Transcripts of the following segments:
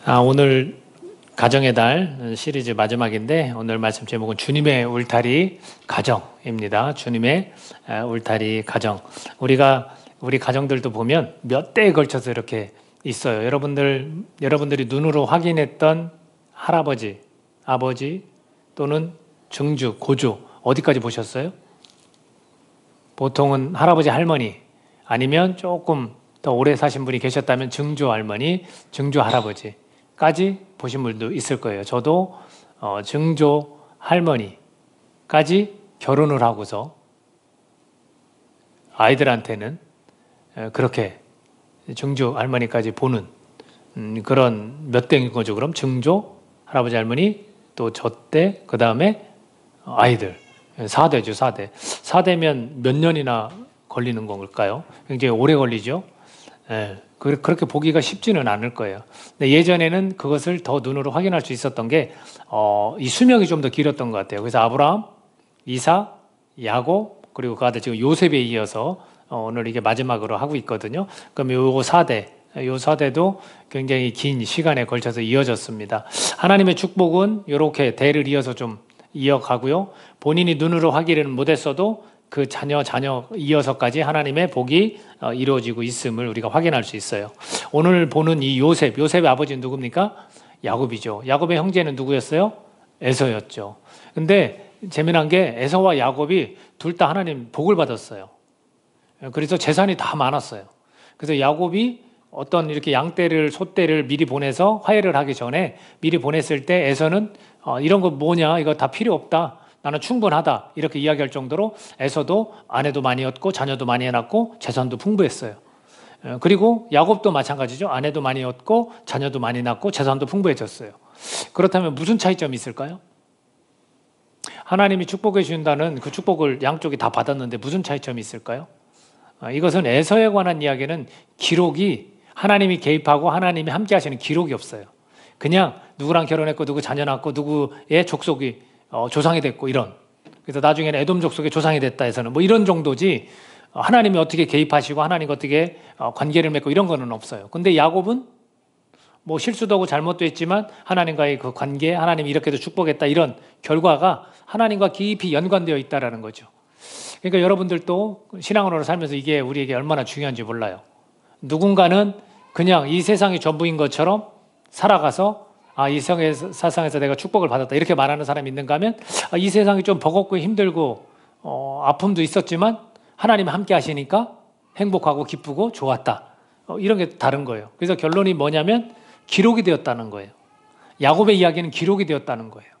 오늘 가정의 달 시리즈 마지막인데 오늘 말씀 제목은 주님의 울타리 가정입니다. 주님의 울타리 가정. 우리 가정들도 보면 몇 대에 걸쳐서 이렇게 있어요. 여러분들이 눈으로 확인했던 할아버지, 아버지 또는 증주, 고조 어디까지 보셨어요? 보통은 할아버지, 할머니 아니면 조금 더 오래 사신 분이 계셨다면 증조 할머니, 증조 할아버지까지 보신 분도 있을 거예요. 저도 증조 할머니까지 결혼을 하고서 아이들한테는 그렇게 증조 할머니까지 보는 그런 몇 대인 거죠. 그럼 증조 할아버지 할머니 또 저 때 그 다음에 아이들 4대죠. 4대. 4대면 몇 년이나 걸리는 걸까요? 굉장히 오래 걸리죠. 그렇게 보기가 쉽지는 않을 거예요. 근데 예전에는 그것을 더 눈으로 확인할 수 있었던 게 이 수명이 좀 더 길었던 것 같아요. 그래서 아브라함, 이사, 야곱 그리고 그 아들 지금 요셉에 이어서 오늘 이게 마지막으로 하고 있거든요. 그럼 요 4대, 요 4대도 굉장히 긴 시간에 걸쳐서 이어졌습니다. 하나님의 축복은 이렇게 대를 이어서 좀 이어가고요. 본인이 눈으로 확인을 못했어도 그 자녀 이어서까지 하나님의 복이 이루어지고 있음을 우리가 확인할 수 있어요. 오늘 보는 이 요셉의 아버지는 누굽니까? 야곱이죠. 야곱의 형제는 누구였어요? 에서였죠. 근데 재미난 게 에서와 야곱이 둘 다 하나님 복을 받았어요. 그래서 재산이 다 많았어요. 그래서 야곱이 어떤 이렇게 양떼를, 소떼를 미리 보내서 화해를 하기 전에 미리 보냈을 때 에서는 이런 거 뭐냐? 이거 다 필요 없다. 나는 충분하다. 이렇게 이야기할 정도로 에서도 아내도 많이 얻고 자녀도 많이 해놨고 재산도 풍부했어요. 그리고 야곱도 마찬가지죠. 아내도 많이 얻고 자녀도 많이 낳고 재산도 풍부해졌어요. 그렇다면 무슨 차이점이 있을까요? 하나님이 축복해 주신다는 그 축복을 양쪽이 다 받았는데 무슨 차이점이 있을까요? 이것은 에서에 관한 이야기는 기록이 하나님이 개입하고 하나님이 함께 하시는 기록이 없어요. 그냥 누구랑 결혼했고 누구 자녀 낳고 누구의 족속이 조상이 됐고 이런. 그래서 나중에는 에돔 족속의 조상이 됐다 해서는 뭐 이런 정도지 하나님이 어떻게 개입하시고 하나님이 어떻게 관계를 맺고 이런 거는 없어요. 근데 야곱은 뭐 실수도 하고 잘못도 했지만 하나님과의 그 관계, 하나님이 이렇게도 축복했다 이런 결과가 하나님과 깊이 연관되어 있다라는 거죠. 그러니까 여러분들도 신앙으로 살면서 이게 우리에게 얼마나 중요한지 몰라요. 누군가는 그냥 이 세상이 전부인 것처럼 살아가서 이 세상에서 내가 축복을 받았다 이렇게 말하는 사람이 있는가 하면 이 세상이 좀 버겁고 힘들고 아픔도 있었지만 하나님 함께 하시니까 행복하고 기쁘고 좋았다. 이런 게 다른 거예요. 그래서 결론이 뭐냐면 기록이 되었다는 거예요. 야곱의 이야기는 기록이 되었다는 거예요.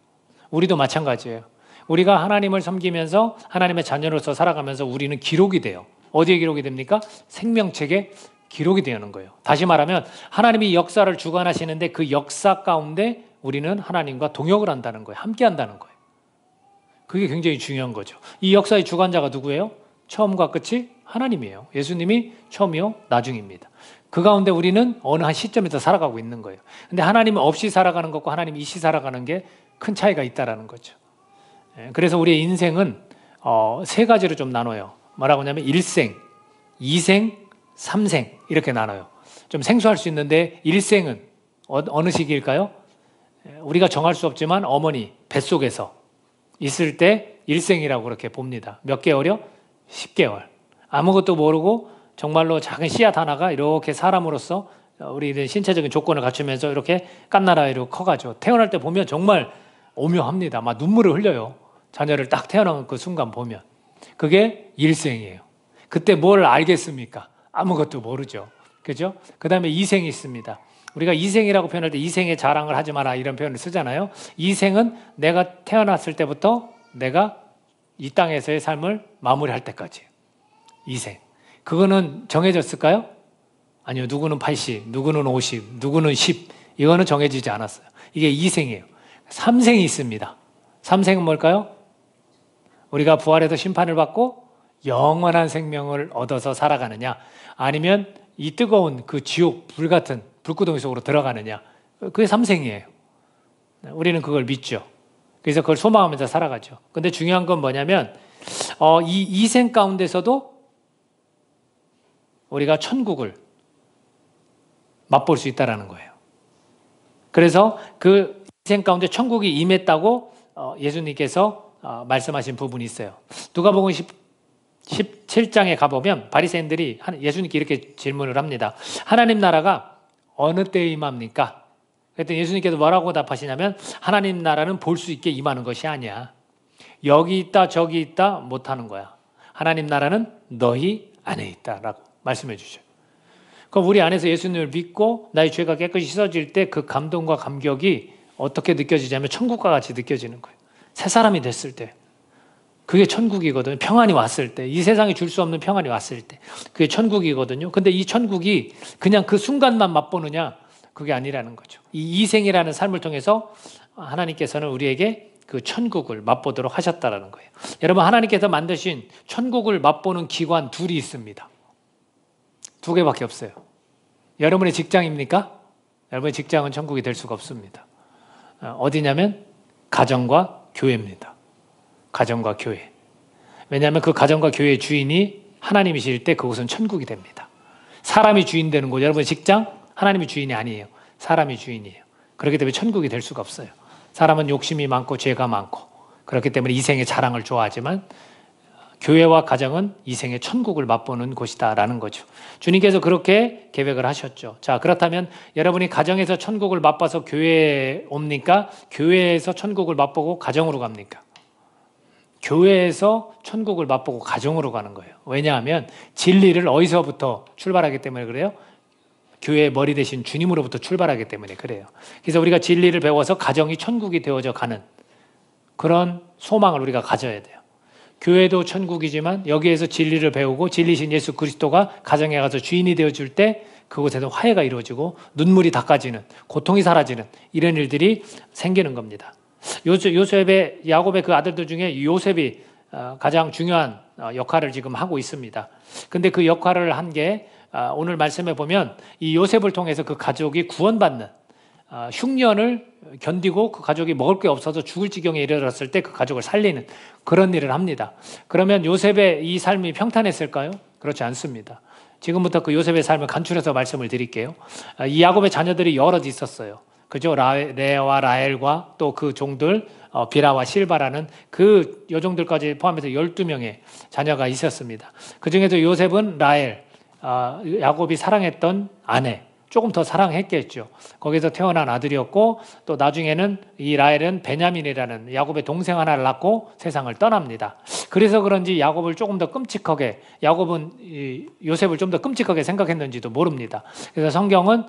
우리도 마찬가지예요. 우리가 하나님을 섬기면서 하나님의 자녀로서 살아가면서 우리는 기록이 돼요. 어디에 기록이 됩니까? 생명책에 기록이 되는 거예요. 다시 말하면 하나님이 역사를 주관하시는데 그 역사 가운데 우리는 하나님과 동역을 한다는 거예요. 함께 한다는 거예요. 그게 굉장히 중요한 거죠. 이 역사의 주관자가 누구예요? 처음과 끝이 하나님이에요. 예수님이 처음이요 나중입니다. 그 가운데 우리는 어느 한 시점에서 살아가고 있는 거예요. 근데 하나님 없이 살아가는 것과 하나님 이시 살아가는 게 큰 차이가 있다는 거죠. 그래서 우리의 인생은 세 가지로 좀 나눠요. 뭐라고 하냐면 1생, 2생, 3생 이렇게 나눠요. 좀 생소할 수 있는데 1생은 어느 시기일까요? 우리가 정할 수 없지만 어머니 뱃속에서 있을 때 1생이라고 그렇게 봅니다. 몇 개월이요? 10개월. 아무것도 모르고 정말로 작은 씨앗 하나가 이렇게 사람으로서 우리의 신체적인 조건을 갖추면서 이렇게 깐나라이로 커가죠. 태어날 때 보면 정말 오묘합니다. 막 눈물을 흘려요. 자녀를 딱 태어난 그 순간 보면. 그게 1생이에요. 그때 뭘 알겠습니까? 아무것도 모르죠. 그죠? 그 다음에 2생이 있습니다. 우리가 2생이라고 표현할 때 2생의 자랑을 하지 마라 이런 표현을 쓰잖아요. 2생은 내가 태어났을 때부터 내가 이 땅에서의 삶을 마무리할 때까지. 2생. 그거는 정해졌을까요? 아니요. 누구는 80, 누구는 50, 누구는 10. 이거는 정해지지 않았어요. 이게 2생이에요. 3생이 있습니다. 3생은 뭘까요? 우리가 부활해서 심판을 받고 영원한 생명을 얻어서 살아가느냐 아니면 이 뜨거운 그 지옥 불같은 불구덩이 속으로 들어가느냐 그게 3생이에요. 우리는 그걸 믿죠. 그래서 그걸 소망하면서 살아가죠. 근데 중요한 건 뭐냐면 이 2생 가운데서도 우리가 천국을 맛볼 수 있다는 거예요. 그래서 그 인생 가운데 천국이 임했다고 예수님께서 말씀하신 부분이 있어요. 누가복음 17장에 가보면 바리새인들이 예수님께 이렇게 질문을 합니다. 하나님 나라가 어느 때에 임합니까? 그랬더니 예수님께서 뭐라고 답하시냐면 하나님 나라는 볼 수 있게 임하는 것이 아니야. 여기 있다 저기 있다 못하는 거야. 하나님 나라는 너희 안에 있다라고 말씀해 주셔요. 그럼 우리 안에서 예수님을 믿고 나의 죄가 깨끗이 씻어질 때 그 감동과 감격이 어떻게 느껴지냐면 천국과 같이 느껴지는 거예요. 새 사람이 됐을 때. 그게 천국이거든요. 평안이 왔을 때. 이 세상에 줄 수 없는 평안이 왔을 때. 그게 천국이거든요. 근데 이 천국이 그냥 그 순간만 맛보느냐? 그게 아니라는 거죠. 이 이생이라는 삶을 통해서 하나님께서는 우리에게 그 천국을 맛보도록 하셨다라는 거예요. 여러분, 하나님께서 만드신 천국을 맛보는 기관 둘이 있습니다. 두 개밖에 없어요. 여러분의 직장입니까? 여러분의 직장은 천국이 될 수가 없습니다. 어디냐면 가정과 교회입니다. 가정과 교회. 왜냐하면 그 가정과 교회의 주인이 하나님이실 때 그곳은 천국이 됩니다. 사람이 주인 되는 곳, 여러분의 직장, 하나님이 주인이 아니에요. 사람이 주인이에요. 그렇기 때문에 천국이 될 수가 없어요. 사람은 욕심이 많고 죄가 많고 그렇기 때문에 이생의 자랑을 좋아하지만 교회와 가정은 이생의 천국을 맛보는 곳이다라는 거죠. 주님께서 그렇게 계획을 하셨죠. 자, 그렇다면 여러분이 가정에서 천국을 맛봐서 교회에 옵니까? 교회에서 천국을 맛보고 가정으로 갑니까? 교회에서 천국을 맛보고 가정으로 가는 거예요. 왜냐하면 진리를 어디서부터 출발하기 때문에 그래요? 교회의 머리 대신 주님으로부터 출발하기 때문에 그래요. 그래서 우리가 진리를 배워서 가정이 천국이 되어져 가는 그런 소망을 우리가 가져야 돼요. 교회도 천국이지만 여기에서 진리를 배우고 진리신 예수 그리스도가 가정에 가서 주인이 되어줄 때 그곳에서 화해가 이루어지고 눈물이 닦아지는, 고통이 사라지는 이런 일들이 생기는 겁니다. 요셉의, 야곱의 그 아들들 중에 요셉이 가장 중요한 역할을 지금 하고 있습니다. 근데 그 역할을 한 게 오늘 말씀해 보면 이 요셉을 통해서 그 가족이 구원받는 흉년을 견디고 그 가족이 먹을 게 없어서 죽을 지경에 이르렀을 때 그 가족을 살리는 그런 일을 합니다. 그러면 요셉의 이 삶이 평탄했을까요? 그렇지 않습니다. 지금부터 그 요셉의 삶을 간추려서 말씀을 드릴게요. 이 야곱의 자녀들이 여럿 있었어요. 그죠? 레아와 라헬과 또 그 종들 비라와 실바라는 그 여종들까지 포함해서 12명의 자녀가 있었습니다. 그 중에서 요셉은 라헬, 야곱이 사랑했던 아내, 조금 더 사랑했겠죠. 거기서 태어난 아들이었고 또 나중에는 이 라헬은 베냐민이라는 야곱의 동생 하나를 낳고 세상을 떠납니다. 그래서 그런지 야곱을 조금 더 끔찍하게, 야곱은 요셉을 좀 더 끔찍하게 생각했는지도 모릅니다. 그래서 성경은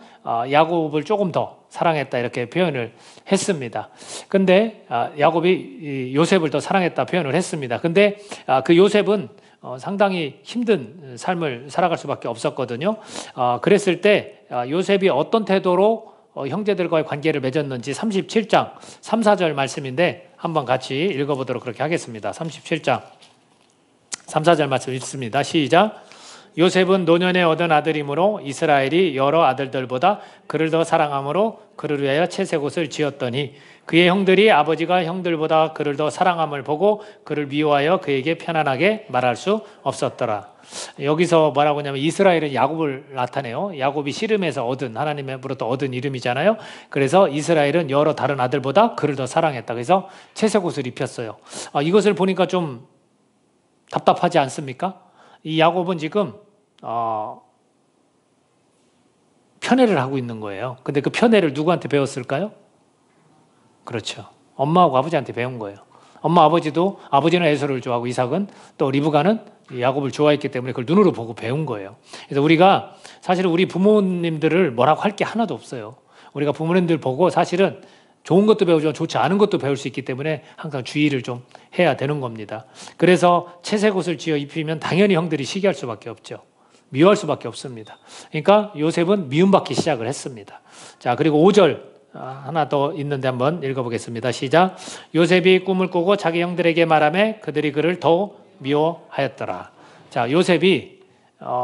야곱을 조금 더 사랑했다 이렇게 표현을 했습니다. 근데 야곱이 요셉을 더 사랑했다 표현을 했습니다. 근데 그 요셉은 상당히 힘든 삶을 살아갈 수밖에 없었거든요. 그랬을 때 요셉이 어떤 태도로 형제들과의 관계를 맺었는지 37장 3, 4절 말씀인데 한번 같이 읽어보도록 그렇게 하겠습니다. 37장 3, 4절 말씀 읽습니다. 시작. 요셉은 노년에 얻은 아들이므로 이스라엘이 여러 아들들보다 그를 더 사랑함으로 그를 위하여 채색옷을 지었더니 그의 형들이 아버지가 형들보다 그를 더 사랑함을 보고 그를 미워하여 그에게 편안하게 말할 수 없었더라. 여기서 뭐라고 하냐면 이스라엘은 야곱을 나타내요. 야곱이 씨름에서 얻은, 하나님으로부터 얻은 이름이잖아요. 그래서 이스라엘은 여러 다른 아들보다 그를 더 사랑했다. 그래서 채색옷을 입혔어요. 이것을 보니까 좀 답답하지 않습니까? 이 야곱은 지금 편애를 하고 있는 거예요. 근데 그 편애를 누구한테 배웠을까요? 그렇죠. 엄마하고 아버지한테 배운 거예요. 엄마 아버지도, 아버지는 에서를 좋아하고 이삭은 또 리브가는 야곱을 좋아했기 때문에 그걸 눈으로 보고 배운 거예요. 그래서 우리가 사실은 우리 부모님들을 뭐라고 할 게 하나도 없어요. 우리가 부모님들 보고 사실은 좋은 것도 배우지만 좋지 않은 것도 배울 수 있기 때문에 항상 주의를 좀 해야 되는 겁니다. 그래서 채색옷을 지어 입히면 당연히 형들이 시기할 수밖에 없죠. 미워할 수밖에 없습니다. 그러니까 요셉은 미움받기 시작을 했습니다. 자, 그리고 5절 하나 더 있는데 한번 읽어보겠습니다. 시작. 요셉이 꿈을 꾸고 자기 형들에게 말하며 그들이 그를 더 미워하였더라. 자, 요셉이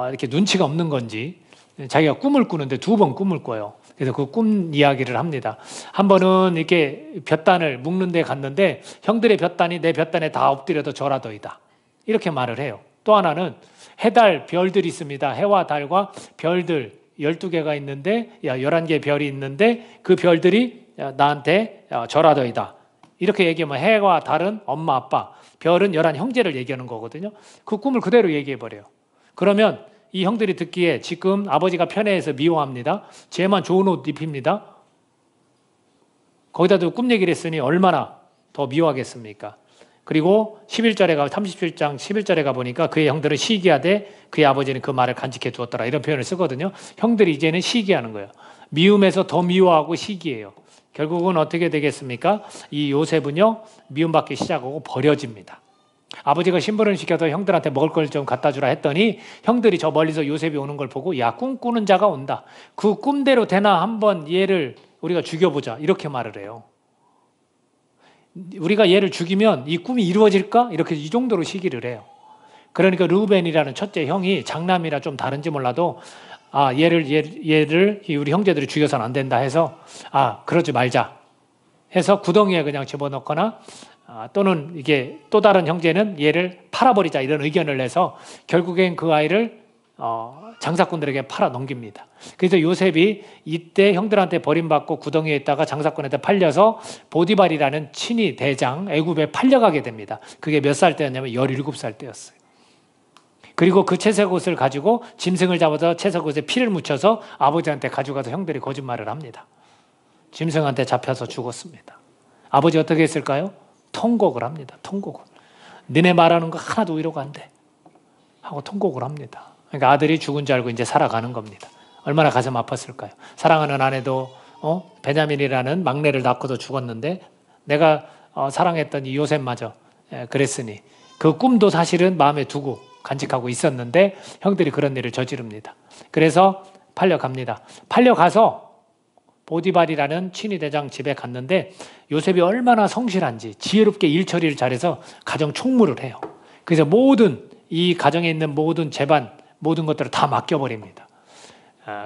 이렇게 눈치가 없는 건지 자기가 꿈을 꾸는데 2번 꿈을 꿔요. 그래서 그 꿈 이야기를 합니다. 한 번은 이렇게 볕단을 묶는 데 갔는데 형들의 볕단이 내 볕단에 다 엎드려도 절하더이다. 이렇게 말을 해요. 또 하나는 해달 별들이 있습니다. 해와 달과 별들이 12개가 있는데 11개의 별이 있는데 그 별들이 나한테 절하더이다. 이렇게 얘기하면 해와 달은 엄마 아빠, 별은 11 형제를 얘기하는 거거든요. 그 꿈을 그대로 얘기해버려요. 그러면 이 형들이 듣기에 지금 아버지가 편애해서 미워합니다. 쟤만 좋은 옷 입힙니다. 거기다도 꿈 얘기를 했으니 얼마나 더 미워하겠습니까? 그리고 37장 11절에 가보니까 그의 형들은 시기하되 그의 아버지는 그 말을 간직해 두었더라. 이런 표현을 쓰거든요. 형들이 이제는 시기하는 거예요. 미움에서 더 미워하고 시기해요. 결국은 어떻게 되겠습니까? 이 요셉은요, 미움받기 시작하고 버려집니다. 아버지가 심부름 시켜서 형들한테 먹을 걸 좀 갖다 주라 했더니 형들이 저 멀리서 요셉이 오는 걸 보고 야, 꿈꾸는 자가 온다. 그 꿈대로 되나 한번 얘를 우리가 죽여보자. 이렇게 말을 해요. 우리가 얘를 죽이면 이 꿈이 이루어질까? 이렇게 이 정도로 시기를 해요. 그러니까 르우벤이라는 첫째 형이 장남이라 좀 다른지 몰라도 얘를 우리 형제들이 죽여서는 안 된다 해서 그러지 말자 해서 구덩이에 그냥 집어넣거나 또는 이게 또 다른 형제는 얘를 팔아버리자 이런 의견을 내서 결국엔 그 아이를 장사꾼들에게 팔아 넘깁니다. 그래서 요셉이 이때 형들한테 버림받고 구덩이에 있다가 장사꾼한테 팔려서 보디발이라는 친위 대장 애굽에 팔려가게 됩니다. 그게 몇 살 때였냐면 17살 때였어요. 그리고 그 채색 옷을 가지고 짐승을 잡아서 채색 옷에 피를 묻혀서 아버지한테 가져가서 형들이 거짓말을 합니다. 짐승한테 잡혀서 죽었습니다. 아버지 어떻게 했을까요? 통곡을 합니다. 통곡을. 너네 말하는 거 하나도 위로가 안 돼. 하고 통곡을 합니다. 그러니까 아들이 죽은 줄 알고 이제 살아가는 겁니다. 얼마나 가슴 아팠을까요? 사랑하는 아내도 베냐민이라는 막내를 낳고도 죽었는데 내가 사랑했던 이 요셉마저 그랬으니 그 꿈도 사실은 마음에 두고 간직하고 있었는데 형들이 그런 일을 저지릅니다. 그래서 팔려갑니다. 팔려가서 보디발이라는 친위대장 집에 갔는데 요셉이 얼마나 성실한지 지혜롭게 일 처리를 잘해서 가정 총무를 해요. 그래서 이 가정에 있는 모든 재반 모든 것들을 다 맡겨버립니다.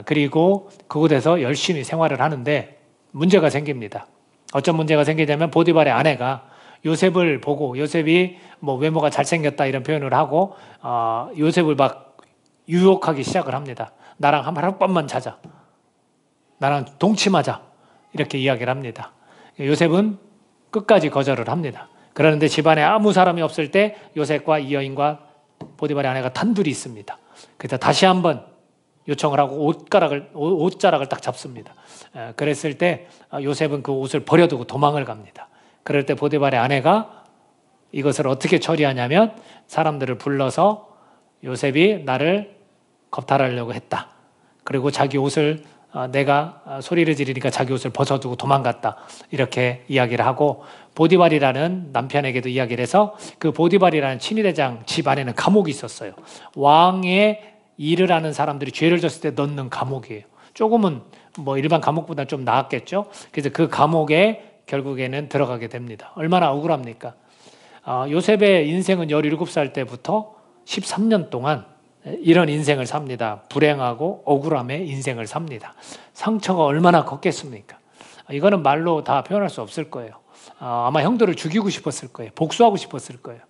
그리고 그곳에서 열심히 생활을 하는데 문제가 생깁니다. 어떤 문제가 생기냐면 보디발의 아내가 요셉을 보고 요셉이 외모가 잘생겼다 이런 표현을 하고 요셉을 막 유혹하기 시작을 합니다. 나랑 한 하룻밤만 자자. 나랑 동침하자. 이렇게 이야기를 합니다. 요셉은 끝까지 거절을 합니다. 그러는데 집안에 아무 사람이 없을 때 요셉과 이 여인과 보디발의 아내가 단둘이 있습니다. 그래서 다시 한번 요청을 하고 옷자락을 딱 잡습니다. 그랬을 때 요셉은 그 옷을 버려두고 도망을 갑니다. 그럴 때 보디발의 아내가 이것을 어떻게 처리하냐면 사람들을 불러서 요셉이 나를 겁탈하려고 했다. 그리고 자기 옷을 내가 소리를 지르니까 자기 옷을 벗어두고 도망갔다. 이렇게 이야기를 하고 보디발이라는 남편에게도 이야기를 해서 그 보디발이라는 친위대장 집 안에는 감옥이 있었어요. 왕의 일을 하는 사람들이 죄를 졌을 때 넣는 감옥이에요. 조금은 일반 감옥보다 좀 나았겠죠. 그래서 그 감옥에 결국에는 들어가게 됩니다. 얼마나 억울합니까? 요셉의 인생은 17살 때부터 13년 동안 이런 인생을 삽니다. 불행하고 억울함의 인생을 삽니다. 상처가 얼마나 컸겠습니까? 이거는 말로 다 표현할 수 없을 거예요. 아마 형들을 죽이고 싶었을 거예요. 복수하고 싶었을 거예요.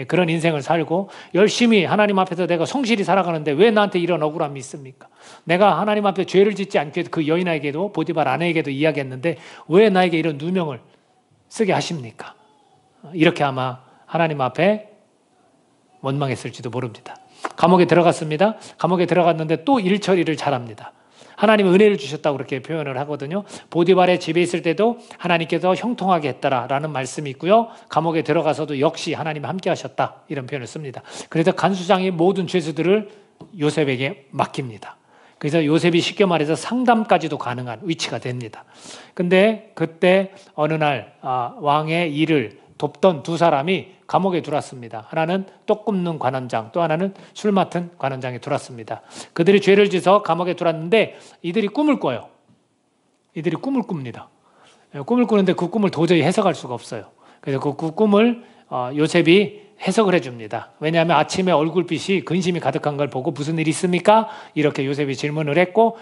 그런 인생을 살고 열심히 하나님 앞에서 내가 성실히 살아가는데 왜 나한테 이런 억울함이 있습니까? 내가 하나님 앞에 죄를 짓지 않게 그 여인에게도 보디발 아내에게도 이야기했는데 왜 나에게 이런 누명을 쓰게 하십니까? 이렇게 아마 하나님 앞에 원망했을지도 모릅니다. 감옥에 들어갔습니다. 감옥에 들어갔는데 또 일 처리를 잘합니다. 하나님은 은혜를 주셨다고 그렇게 표현을 하거든요. 보디발의 집에 있을 때도 하나님께서 형통하게 했다라는 말씀이 있고요. 감옥에 들어가서도 역시 하나님이 함께 하셨다 이런 표현을 씁니다. 그래서 간수장이 모든 죄수들을 요셉에게 맡깁니다. 그래서 요셉이 쉽게 말해서 상담까지도 가능한 위치가 됩니다. 근데 그때 어느 날 왕의 일을 돕던 두 사람이 감옥에 들어왔습니다. 하나는 떡 굽는 관원장, 또 하나는 술 맡은 관원장에 들어왔습니다. 그들이 죄를 지어서 감옥에 들어왔는데 이들이 꿈을 꿔요. 이들이 꿈을 꿉니다. 꿈을 꾸는데 그 꿈을 도저히 해석할 수가 없어요. 그래서 그 꿈을 요셉이 해석을 해줍니다. 왜냐하면 아침에 얼굴빛이 근심이 가득한 걸 보고 무슨 일이 있습니까? 이렇게 요셉이 질문을 했고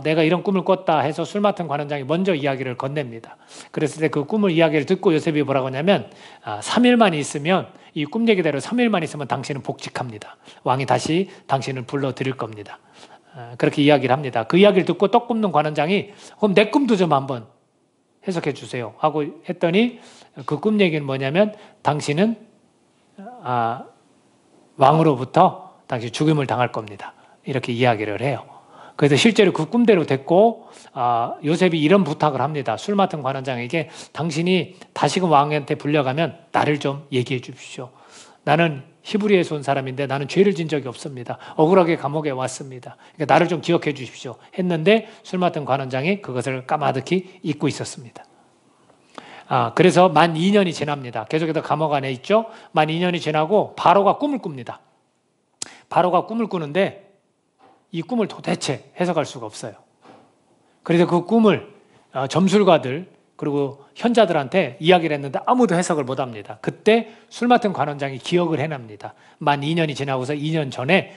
내가 이런 꿈을 꿨다 해서 술 맡은 관원장이 먼저 이야기를 건넵니다. 그랬을 때 그 꿈을 이야기를 듣고 요셉이 뭐라고 하냐면 3일만 있으면 이 꿈 얘기대로 3일만 있으면 당신은 복직합니다. 왕이 다시 당신을 불러들일 겁니다. 그렇게 이야기를 합니다. 그 이야기를 듣고 떡 굽는 관원장이 그럼 내 꿈도 좀 한번 해석해 주세요 하고 했더니 그 꿈 얘기는 뭐냐면 당신은 왕으로부터 당신 죽임을 당할 겁니다. 이렇게 이야기를 해요. 그래서 실제로 그 꿈대로 됐고 요셉이 이런 부탁을 합니다. 술 맡은 관원장에게 당신이 다시금 왕한테 불려가면 나를 좀 얘기해 주십시오. 나는 히브리에서 온 사람인데 나는 죄를 진 적이 없습니다. 억울하게 감옥에 왔습니다. 그러니까 나를 좀 기억해 주십시오. 했는데 술 맡은 관원장이 그것을 까마득히 잊고 있었습니다. 그래서 만 2년이 지납니다. 계속해서 감옥 안에 있죠. 만 2년이 지나고 바로가 꿈을 꿉니다. 바로가 꿈을 꾸는데 이 꿈을 도대체 해석할 수가 없어요. 그래서 그 꿈을 점술가들 그리고 현자들한테 이야기를 했는데 아무도 해석을 못합니다. 그때 술 맡은 관원장이 기억을 해냅니다. 만 2년이 지나고서 2년 전에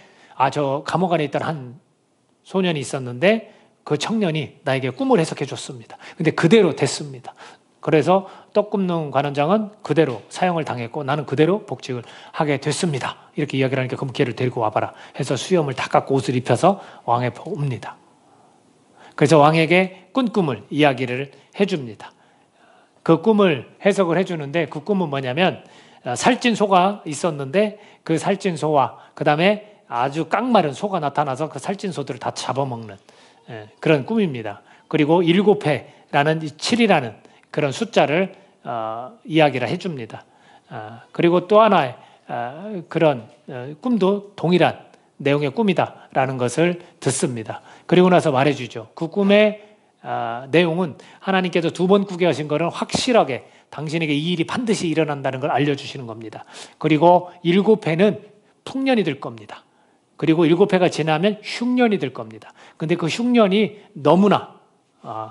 저 감옥 안에 있던 한 소년이 있었는데 그 청년이 나에게 꿈을 해석해 줬습니다. 근데 그대로 됐습니다. 그래서 떡 굽는 관원장은 그대로 사형을 당했고 나는 그대로 복직을 하게 됐습니다. 이렇게 이야기를 하니까 그럼 걔를 데리고 와봐라 해서 수염을 다 깎고 옷을 입혀서 왕에 옵니다. 그래서 왕에게 꾼 꿈을 이야기를 해줍니다. 그 꿈을 해석을 해주는데 그 꿈은 뭐냐면 살찐 소가 있었는데 그 살찐 소와 그 다음에 아주 깡마른 소가 나타나서 그 살찐 소들을 다 잡아먹는 그런 꿈입니다. 그리고 7회라는 7이라는 그런 숫자를 이야기를 해줍니다. 그리고 또 하나의 그런 꿈도 동일한 내용의 꿈이다라는 것을 듣습니다. 그리고 나서 말해주죠. 그 꿈의 내용은 하나님께서 2번 꾸게 하신 것은 확실하게 당신에게 이 일이 반드시 일어난다는 걸 알려주시는 겁니다. 그리고 7회는 풍년이 될 겁니다. 그리고 7회가 지나면 흉년이 될 겁니다. 근데 그 흉년이 너무나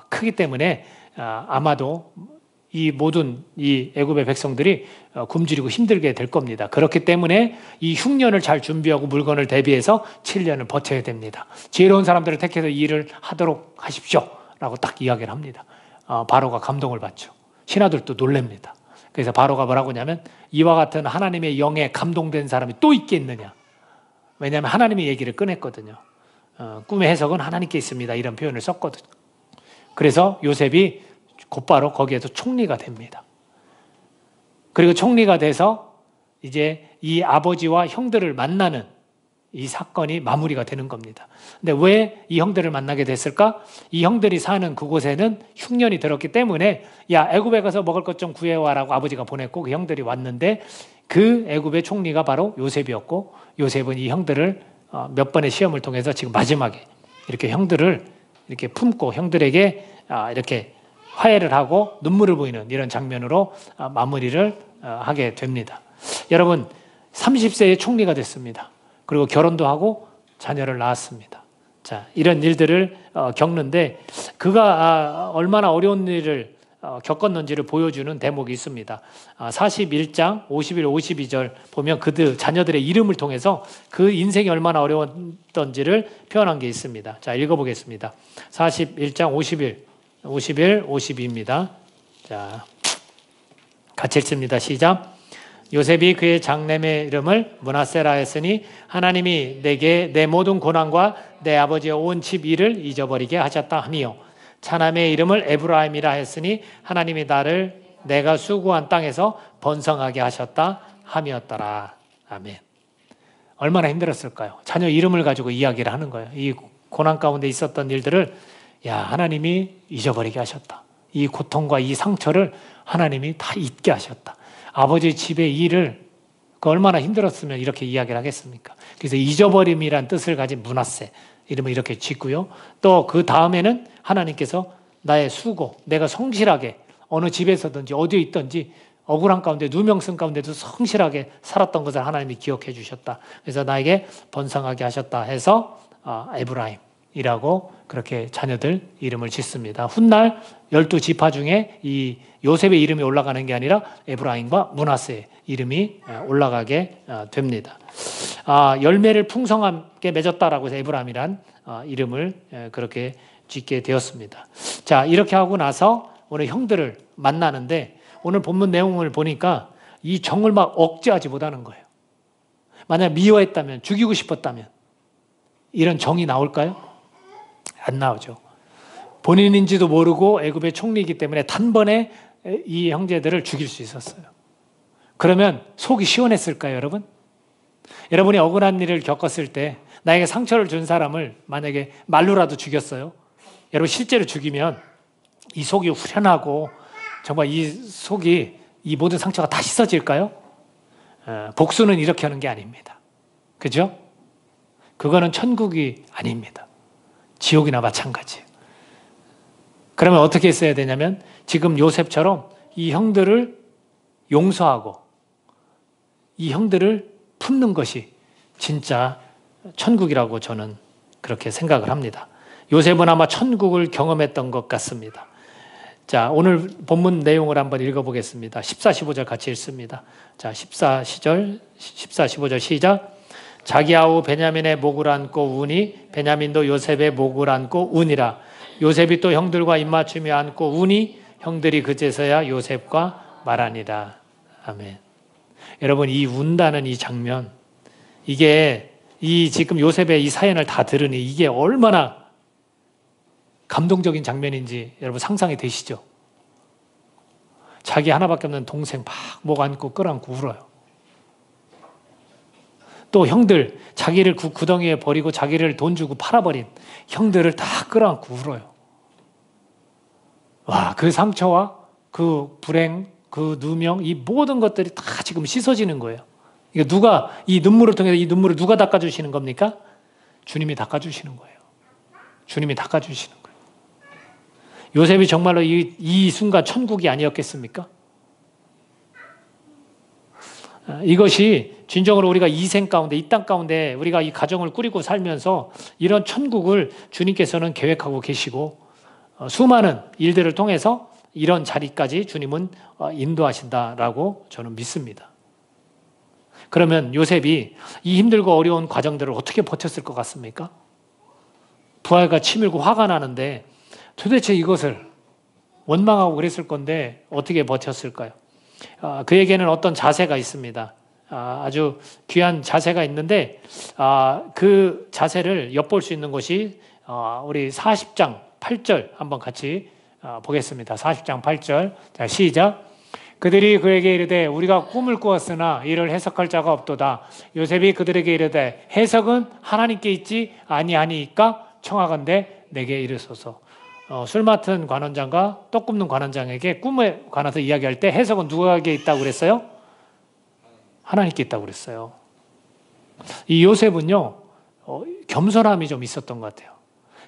크기 때문에 아마도 이 모든 이 애굽의 백성들이 굶주리고 힘들게 될 겁니다. 그렇기 때문에 이 흉년을 잘 준비하고 물건을 대비해서 7년을 버텨야 됩니다. 지혜로운 사람들을 택해서 이 일을 하도록 하십시오 라고 딱 이야기를 합니다. 바로가 감동을 받죠. 신하들도 놀랍니다. 그래서 바로가 뭐라고 하냐면 이와 같은 하나님의 영에 감동된 사람이 또 있겠느냐. 왜냐하면 하나님의 얘기를 꺼냈거든요. 꿈의 해석은 하나님께 있습니다. 이런 표현을 썼거든요. 그래서 요셉이 곧바로 거기에서 총리가 됩니다. 그리고 총리가 돼서 이제 이 아버지와 형들을 만나는 이 사건이 마무리가 되는 겁니다. 근데 왜 이 형들을 만나게 됐을까? 이 형들이 사는 그곳에는 흉년이 들었기 때문에 야 애굽에 가서 먹을 것 좀 구해와라고 아버지가 보냈고 그 형들이 왔는데 그 애굽의 총리가 바로 요셉이었고 요셉은 이 형들을 몇 번의 시험을 통해서 지금 마지막에 이렇게 형들을 이렇게 품고 형들에게 이렇게 화해를 하고 눈물을 보이는 이런 장면으로 마무리를 하게 됩니다. 여러분 30세에 총리가 됐습니다. 그리고 결혼도 하고 자녀를 낳았습니다. 자, 이런 일들을 겪는데 그가 얼마나 어려운 일을 겪었는지를 보여주는 대목이 있습니다. 41장 51, 52절 보면 그들 자녀들의 이름을 통해서 그 인생이 얼마나 어려웠던지를 표현한 게 있습니다. 자, 읽어보겠습니다. 41장 51, 52입니다. 자, 같이 읽습니다. 시작. 요셉이 그의 장남의 이름을 므낫세라 했으니 하나님이 내게 내 모든 고난과 내 아버지의 온 집 일을 잊어버리게 하셨다 하며 차남의 이름을 에브라임이라 했으니 하나님이 나를 내가 수고한 땅에서 번성하게 하셨다 함이었더라. 아멘. 얼마나 힘들었을까요? 자녀 이름을 가지고 이야기를 하는 거예요. 이 고난 가운데 있었던 일들을 하나님이 잊어버리게 하셨다. 이 고통과 이 상처를 하나님이 다 잊게 하셨다. 아버지 집의 일을 얼마나 힘들었으면 이렇게 이야기를 하겠습니까? 그래서 잊어버림이란 뜻을 가진 므낫세 이름을 이렇게 짓고요. 또 그 다음에는 하나님께서 나의 수고, 내가 성실하게 어느 집에서든지 어디에 있든지 억울한 가운데 누명쓴 가운데도 성실하게 살았던 것을 하나님이 기억해 주셨다. 그래서 나에게 번성하게 하셨다 해서 에브라임이라고 그렇게 자녀들 이름을 짓습니다. 훗날 12지파 중에 이 요셉의 이름이 올라가는 게 아니라 에브라임과 므낫세의 이름이 올라가게 됩니다. 열매를 풍성하게 맺었다라고 해서 에브라임이란 이름을 그렇게 짓게 되었습니다. 자, 이렇게 하고 나서 오늘 형들을 만나는데 오늘 본문 내용을 보니까 이 정을 막 억제하지 못하는 거예요. 만약 미워했다면, 죽이고 싶었다면 이런 정이 나올까요? 안 나오죠. 본인인지도 모르고 애굽의 총리이기 때문에 단번에 이 형제들을 죽일 수 있었어요. 그러면 속이 시원했을까요, 여러분? 여러분이 억울한 일을 겪었을 때 나에게 상처를 준 사람을 만약에 말로라도 죽였어요. 여러분 실제로 죽이면 이 속이 후련하고 정말 이 속이 이 모든 상처가 다 씻어질까요? 복수는 이렇게 하는 게 아닙니다. 그죠? 그거는 천국이 아닙니다. 지옥이나 마찬가지예요. 그러면 어떻게 했어야 되냐면 지금 요셉처럼 이 형들을 용서하고 이 형들을 품는 것이 진짜 천국이라고 저는 그렇게 생각을 합니다. 요셉은 아마 천국을 경험했던 것 같습니다. 자, 오늘 본문 내용을 한번 읽어보겠습니다. 14, 15절 같이 읽습니다. 자, 14, 15절 시작. 자기 아우 베냐민의 목을 안고 우니 베냐민도 요셉의 목을 안고 우니라. 요셉이 또 형들과 입맞춤이 안고 우니 형들이 그제서야 요셉과 말하니라. 아멘. 여러분 이 운다는 이 장면, 이게 이 지금 요셉의 이 사연을 다 들으니 이게 얼마나 감동적인 장면인지 여러분 상상이 되시죠? 자기 하나밖에 없는 동생 막 목 안고 끌어안고 울어요. 또 형들 자기를 구덩이에 버리고 자기를 돈 주고 팔아버린 형들을 다 끌어안고 울어요. 와, 그 상처와 그 불행, 그 누명, 이 모든 것들이 다 지금 씻어지는 거예요. 이거 누가 이 눈물을 통해서 이 눈물을 누가 닦아주시는 겁니까? 주님이 닦아주시는 거예요. 주님이 닦아주시는 거예요. 요셉이 정말로 이 순간 천국이 아니었겠습니까? 이것이 진정으로 우리가 이 생 가운데, 이 땅 가운데 우리가 이 가정을 꾸리고 살면서 이런 천국을 주님께서는 계획하고 계시고 수많은 일들을 통해서 이런 자리까지 주님은 인도하신다라고 저는 믿습니다. 그러면 요셉이 이 힘들고 어려운 과정들을 어떻게 버텼을 것 같습니까? 부하가 치밀고 화가 나는데 도대체 이것을 원망하고 그랬을 건데 어떻게 버텼을까요? 그에게는 어떤 자세가 있습니다. 아주 귀한 자세가 있는데 그 자세를 엿볼 수 있는 것이 우리 40장 8절 한번 같이 보겠습니다. 40장 8절. 자, 시작. 그들이 그에게 이르되 우리가 꿈을 꾸었으나 이를 해석할 자가 없도다. 요셉이 그들에게 이르되 해석은 하나님께 있지 아니하니까 청하건대 내게 이르소서. 술 맡은 관원장과 떡 굽는 관원장에게 꿈에 관해서 이야기할 때 해석은 누구에게 있다고 그랬어요? 하나님께 있다고 그랬어요. 이 요셉은요, 겸손함이 좀 있었던 것 같아요.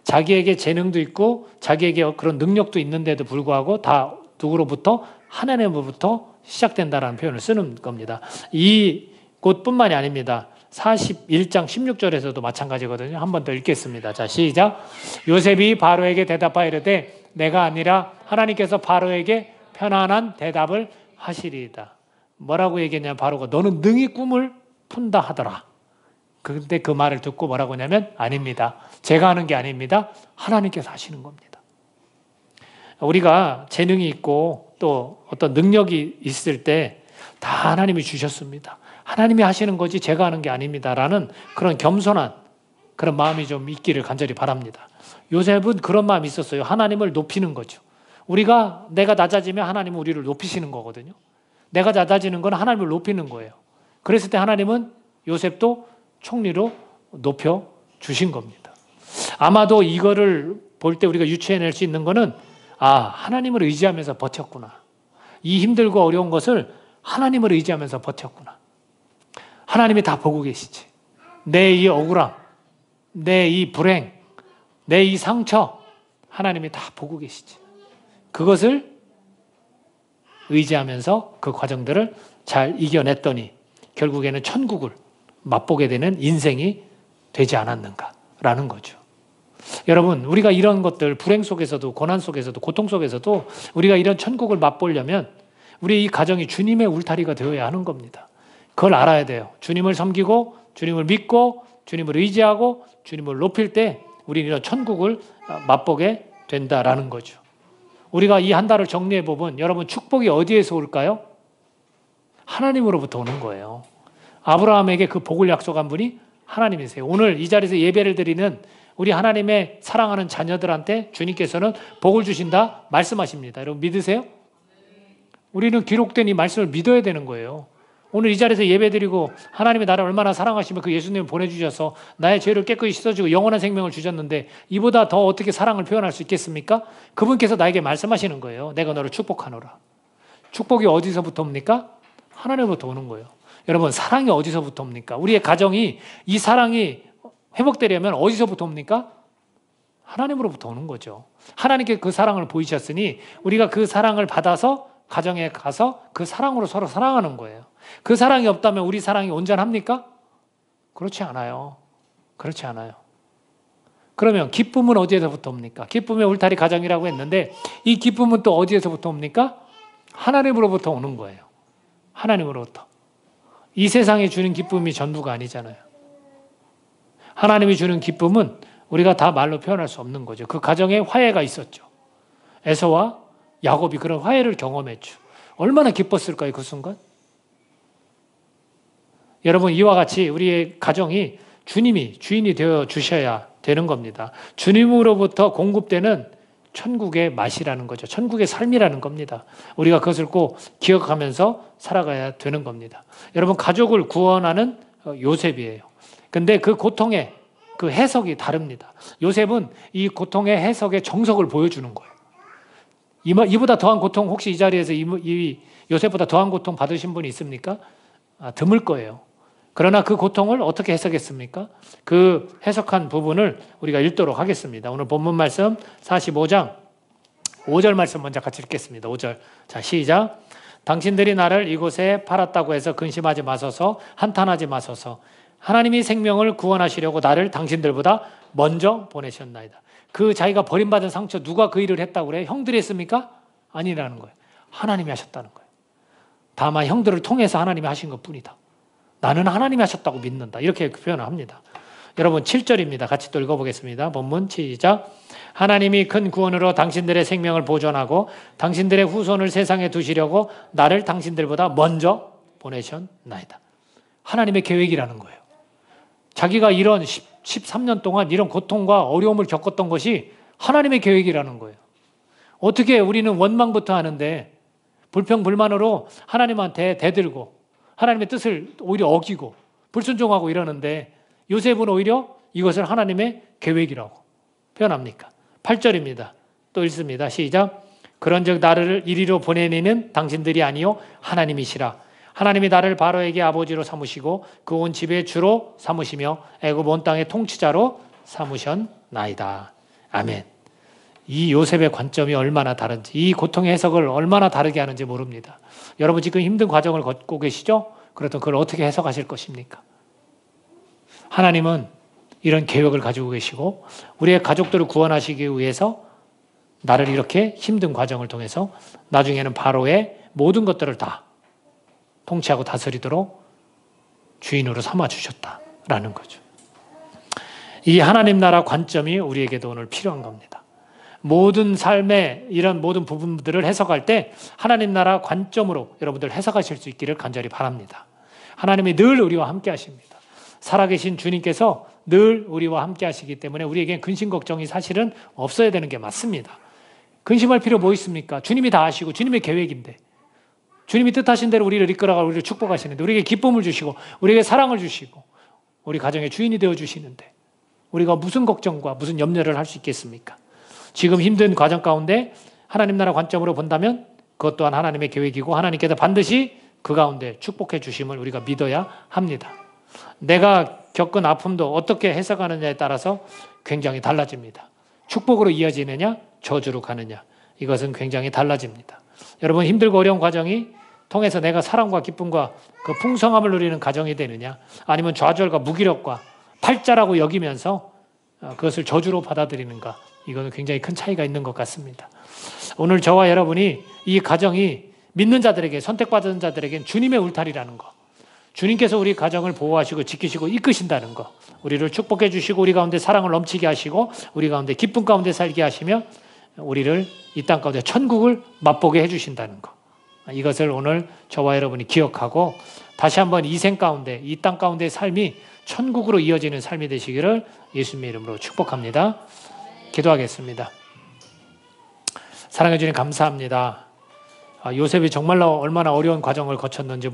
자기에게 재능도 있고 자기에게 그런 능력도 있는데도 불구하고 다 누구로부터? 하나님으로부터 시작된다라는 표현을 쓰는 겁니다. 이 곳뿐만이 아닙니다. 41장 16절에서도 마찬가지거든요. 한 번 더 읽겠습니다. 자, 시작. 요셉이 바로에게 대답하여 이르되 내가 아니라 하나님께서 바로에게 편안한 대답을 하시리이다. 뭐라고 얘기했냐면 바로가 너는 능히 꿈을 푼다 하더라. 근데 그 말을 듣고 뭐라고 하냐면 아닙니다. 제가 하는 게 아닙니다. 하나님께서 하시는 겁니다. 우리가 재능이 있고 또 어떤 능력이 있을 때 다 하나님이 주셨습니다. 하나님이 하시는 거지 제가 하는 게 아닙니다라는 그런 겸손한 그런 마음이 좀 있기를 간절히 바랍니다. 요셉은 그런 마음이 있었어요. 하나님을 높이는 거죠. 내가 낮아지면 하나님은 우리를 높이시는 거거든요. 내가 낮아지는 건 하나님을 높이는 거예요. 그랬을 때 하나님은 요셉도 총리로 높여 주신 겁니다. 아마도 이거를 볼 때 우리가 유추해낼 수 있는 거는 하나님을 의지하면서 버텼구나. 이 힘들고 어려운 것을 하나님을 의지하면서 버텼구나. 하나님이 다 보고 계시지. 내 이 억울함, 내 이 불행, 내 이 상처 하나님이 다 보고 계시지. 그것을 의지하면서 그 과정들을 잘 이겨냈더니 결국에는 천국을 맛보게 되는 인생이 되지 않았는가라는 거죠. 여러분, 우리가 이런 것들 불행 속에서도 고난 속에서도 고통 속에서도 우리가 이런 천국을 맛보려면 우리 이 가정이 주님의 울타리가 되어야 하는 겁니다. 그걸 알아야 돼요. 주님을 섬기고 주님을 믿고 주님을 의지하고 주님을 높일 때 우리는 이런 천국을 맛보게 된다라는 거죠. 우리가 이 한 달을 정리해 보면 여러분 축복이 어디에서 올까요? 하나님으로부터 오는 거예요. 아브라함에게 그 복을 약속한 분이 하나님이세요. 오늘 이 자리에서 예배를 드리는 우리 하나님의 사랑하는 자녀들한테 주님께서는 복을 주신다 말씀하십니다. 여러분 믿으세요? 우리는 기록된 이 말씀을 믿어야 되는 거예요. 오늘 이 자리에서 예배드리고 하나님이 나를 얼마나 사랑하시며 그 예수님을 보내주셔서 나의 죄를 깨끗이 씻어주고 영원한 생명을 주셨는데 이보다 더 어떻게 사랑을 표현할 수 있겠습니까? 그분께서 나에게 말씀하시는 거예요. 내가 너를 축복하노라. 축복이 어디서부터 옵니까? 하나님으로부터 오는 거예요. 여러분 사랑이 어디서부터 옵니까? 우리의 가정이 이 사랑이 회복되려면 어디서부터 옵니까? 하나님으로부터 오는 거죠. 하나님께 그 사랑을 보이셨으니 우리가 그 사랑을 받아서 가정에 가서 그 사랑으로 서로 사랑하는 거예요. 그 사랑이 없다면 우리 사랑이 온전합니까? 그렇지 않아요. 그렇지 않아요. 그러면 기쁨은 어디에서부터 옵니까? 기쁨의 울타리 가정이라고 했는데 이 기쁨은 또 어디에서부터 옵니까? 하나님으로부터 오는 거예요. 하나님으로부터. 이 세상이 주는 기쁨이 전부가 아니잖아요. 하나님이 주는 기쁨은 우리가 다 말로 표현할 수 없는 거죠. 그 가정에 화해가 있었죠. 에서와 야곱이 그런 화해를 경험했죠. 얼마나 기뻤을까요, 그 순간? 여러분, 이와 같이 우리의 가정이 주님이 주인이 되어 주셔야 되는 겁니다. 주님으로부터 공급되는 천국의 맛이라는 거죠. 천국의 삶이라는 겁니다. 우리가 그것을 꼭 기억하면서 살아가야 되는 겁니다. 여러분, 가족을 구원하는 요셉이에요. 근데 그 고통의 그 해석이 다릅니다. 요셉은 이 고통의 해석의 정석을 보여주는 거예요. 이보다 더한 고통 혹시 이 자리에서 이 요셉보다 더한 고통 받으신 분이 있습니까? 드물 거예요. 그러나 그 고통을 어떻게 해석했습니까? 그 해석한 부분을 우리가 읽도록 하겠습니다. 오늘 본문 말씀 45장 5절 말씀 먼저 같이 읽겠습니다. 5절. 자, 시작. 당신들이 나를 이곳에 팔았다고 해서 근심하지 마소서, 한탄하지 마소서. 하나님이 생명을 구원하시려고 나를 당신들보다 먼저 보내셨나이다. 그 자기가 버림받은 상처 누가 그 일을 했다고 그래요? 형들이 했습니까? 아니라는 거예요. 하나님이 하셨다는 거예요. 다만 형들을 통해서 하나님이 하신 것뿐이다. 나는 하나님이 하셨다고 믿는다. 이렇게 표현을 합니다. 여러분 7절입니다. 같이 또 읽어보겠습니다. 본문 시작. 하나님이 큰 구원으로 당신들의 생명을 보존하고 당신들의 후손을 세상에 두시려고 나를 당신들보다 먼저 보내셨나이다. 하나님의 계획이라는 거예요. 자기가 이런 13년 동안 이런 고통과 어려움을 겪었던 것이 하나님의 계획이라는 거예요. 어떻게 우리는 원망부터 하는데 불평불만으로 하나님한테 대들고 하나님의 뜻을 오히려 어기고 불순종하고 이러는데 요셉은 오히려 이것을 하나님의 계획이라고 표현합니까? 8절입니다. 또 읽습니다. 시작. 그런즉 나를 이리로 보내니는 당신들이 아니요 하나님이시라. 하나님이 나를 바로에게 아버지로 삼으시고 그 온 집의 주로 삼으시며 애굽 온 땅의 통치자로 삼으셨나이다. 아멘. 이 요셉의 관점이 얼마나 다른지, 이 고통의 해석을 얼마나 다르게 하는지 모릅니다. 여러분 지금 힘든 과정을 걷고 계시죠? 그렇다면 그걸 어떻게 해석하실 것입니까? 하나님은 이런 계획을 가지고 계시고 우리의 가족들을 구원하시기 위해서 나를 이렇게 힘든 과정을 통해서 나중에는 바로의 모든 것들을 다 통치하고 다스리도록 주인으로 삼아주셨다라는 거죠. 이 하나님 나라 관점이 우리에게도 오늘 필요한 겁니다. 모든 삶의 이런 모든 부분들을 해석할 때 하나님 나라 관점으로 여러분들 해석하실 수 있기를 간절히 바랍니다. 하나님이 늘 우리와 함께 하십니다. 살아계신 주님께서 늘 우리와 함께 하시기 때문에 우리에겐 근심 걱정이 사실은 없어야 되는 게 맞습니다. 근심할 필요 뭐 있습니까? 주님이 다 아시고 주님의 계획인데 주님이 뜻하신 대로 우리를 이끌어가고 우리를 축복하시는데 우리에게 기쁨을 주시고 우리에게 사랑을 주시고 우리 가정의 주인이 되어주시는데 우리가 무슨 걱정과 무슨 염려를 할 수 있겠습니까? 지금 힘든 과정 가운데 하나님 나라 관점으로 본다면 그것 또한 하나님의 계획이고 하나님께서 반드시 그 가운데 축복해 주심을 우리가 믿어야 합니다. 내가 겪은 아픔도 어떻게 해석하느냐에 따라서 굉장히 달라집니다. 축복으로 이어지느냐 저주로 가느냐 이것은 굉장히 달라집니다. 여러분 힘들고 어려운 과정이 통해서 내가 사랑과 기쁨과 그 풍성함을 누리는 가정이 되느냐 아니면 좌절과 무기력과 팔자라고 여기면서 그것을 저주로 받아들이는가 이거는 굉장히 큰 차이가 있는 것 같습니다. 오늘 저와 여러분이 이 가정이 믿는 자들에게 선택받은 자들에겐 주님의 울타리라는 거 주님께서 우리 가정을 보호하시고 지키시고 이끄신다는 거 우리를 축복해 주시고 우리 가운데 사랑을 넘치게 하시고 우리 가운데 기쁨 가운데 살게 하시며 우리를 이 땅 가운데 천국을 맛보게 해주신다는 거 이것을 오늘 저와 여러분이 기억하고 다시 한번 이 생 가운데, 이 땅 가운데의 삶이 천국으로 이어지는 삶이 되시기를 예수님의 이름으로 축복합니다. 기도하겠습니다. 사랑해 주님 감사합니다. 요셉이 정말로 얼마나 어려운 과정을 거쳤는지